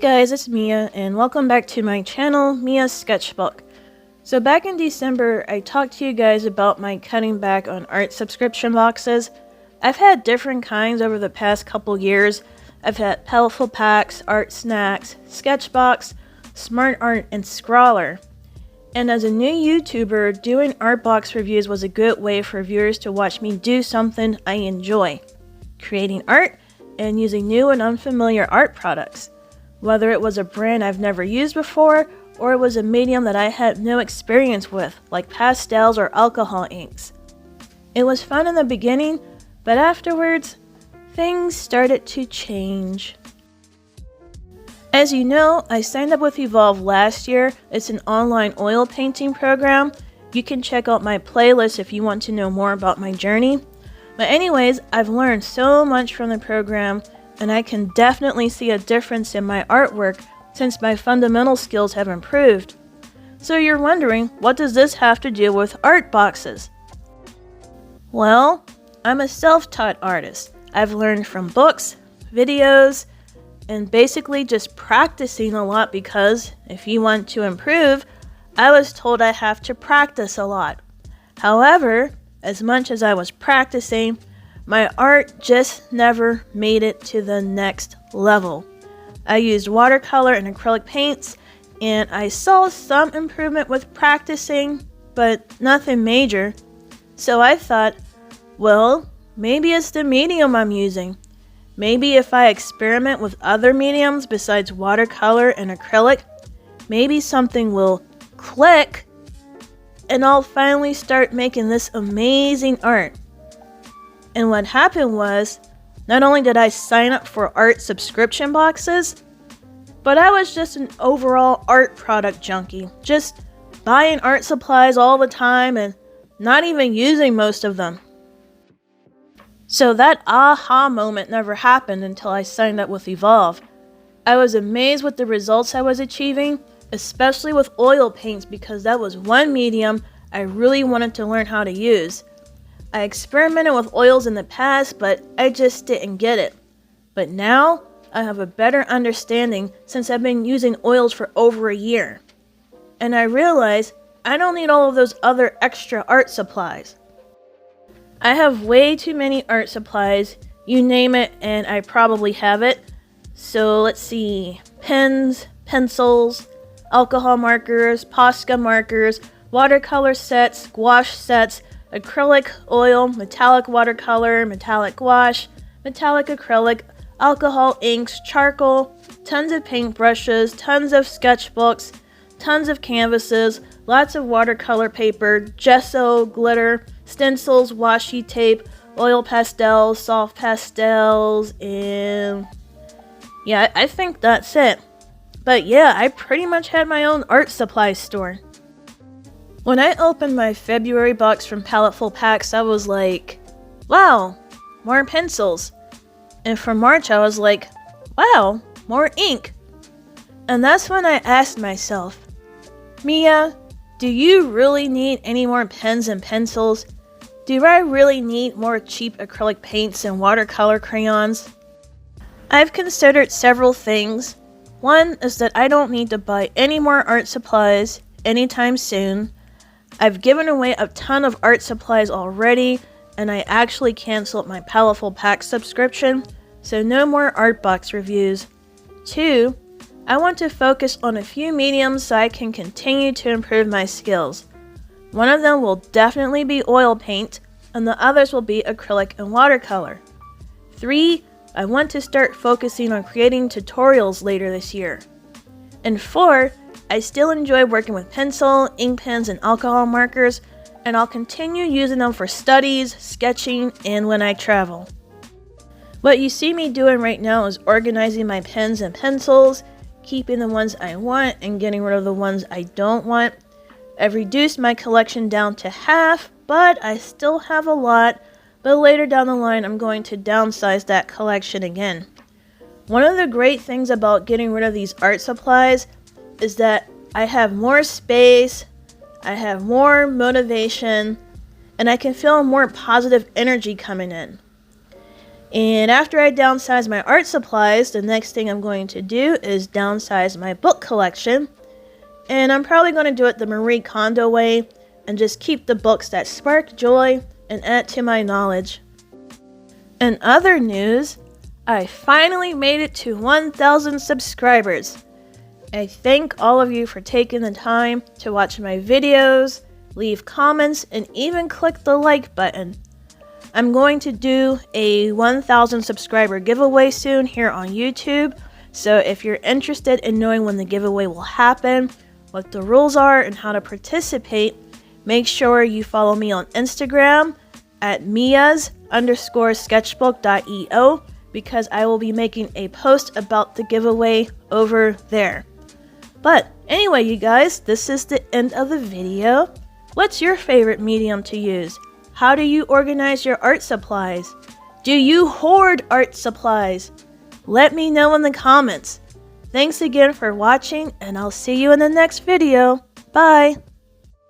guys, it's Mia, and welcome back to my channel, Mia's Sketchbook. So back in December, I talked to you guys about my cutting back on art subscription boxes. I've had different kinds over the past couple years. I've had Peliful Packs, Art Snacks, Sketchbox, Smart Art, and Scrawler. And as a new YouTuber, doing art box reviews was a good way for viewers to watch me do something I enjoy. Creating art and using new and unfamiliar art products. Whether it was a brand I've never used before, or it was a medium that I had no experience with, like pastels or alcohol inks. It was fun in the beginning, but afterwards, things started to change. As you know, I signed up with Evolve last year. It's an online oil painting program. You can check out my playlist if you want to know more about my journey. But anyways, I've learned so much from the program, and I can definitely see a difference in my artwork since my fundamental skills have improved. So you're wondering, what does this have to do with art boxes? Well, I'm a self-taught artist. I've learned from books, videos, and basically just practicing a lot because if you want to improve, I was told I have to practice a lot. However, as much as I was practicing, my art just never made it to the next level. I used watercolor and acrylic paints, and I saw some improvement with practicing, but nothing major. So I thought, well, maybe it's the medium I'm using. Maybe if I experiment with other mediums besides watercolor and acrylic, maybe something will click, and I'll finally start making this amazing art. And what happened was, not only did I sign up for art subscription boxes, but I was just an overall art product junkie. Just buying art supplies all the time and not even using most of them. So that aha moment never happened until I signed up with Evolve. I was amazed with the results I was achieving, especially with oil paints because that was one medium I really wanted to learn how to use. I experimented with oils in the past, but I just didn't get it. But now, I have a better understanding since I've been using oils for over a year. And I realize I don't need all of those other extra art supplies. I have way too many art supplies, you name it, and I probably have it. So let's see, pens, pencils, alcohol markers, Posca markers, watercolor sets, gouache sets, acrylic, oil, metallic watercolor, metallic gouache, metallic acrylic, alcohol inks, charcoal, tons of paint brushes, tons of sketchbooks, tons of canvases, lots of watercolor paper, gesso, glitter, stencils, washi tape, oil pastels, soft pastels, and yeah, I think that's it. But yeah, I pretty much had my own art supply store. When I opened my February box from Peliful Packs, I was like, wow, more pencils. And for March, I was like, wow, more ink. And that's when I asked myself, Mia, do you really need any more pens and pencils? Do I really need more cheap acrylic paints and watercolor crayons? I've considered several things. One is that I don't need to buy any more art supplies anytime soon. I've given away a ton of art supplies already, and I actually canceled my Peliful Pack subscription, so no more art box reviews. 2, I want to focus on a few mediums so I can continue to improve my skills. One of them will definitely be oil paint, and the others will be acrylic and watercolor. 3, I want to start focusing on creating tutorials later this year. And 4, I still enjoy working with pencil, ink pens, and alcohol markers, and I'll continue using them for studies, sketching, and when I travel. What you see me doing right now is organizing my pens and pencils, keeping the ones I want and getting rid of the ones I don't want. I've reduced my collection down to half, but I still have a lot, but later down the line I'm going to downsize that collection again. One of the great things about getting rid of these art supplies is that I have more space, I have more motivation, and I can feel more positive energy coming in. And after I downsize my art supplies, the next thing I'm going to do is downsize my book collection. And I'm probably going to do it the Marie Kondo way and just keep the books that spark joy and add to my knowledge. In other news, I finally made it to 1,000 subscribers. I thank all of you for taking the time to watch my videos, leave comments, and even click the like button. I'm going to do a 1,000 subscriber giveaway soon here on YouTube, so if you're interested in knowing when the giveaway will happen, what the rules are, and how to participate, make sure you follow me on Instagram at mias_sketchbook.eo because I will be making a post about the giveaway over there. But anyway, you guys, this is the end of the video. What's your favorite medium to use? How do you organize your art supplies? Do you hoard art supplies? Let me know in the comments. Thanks again for watching, and I'll see you in the next video. Bye!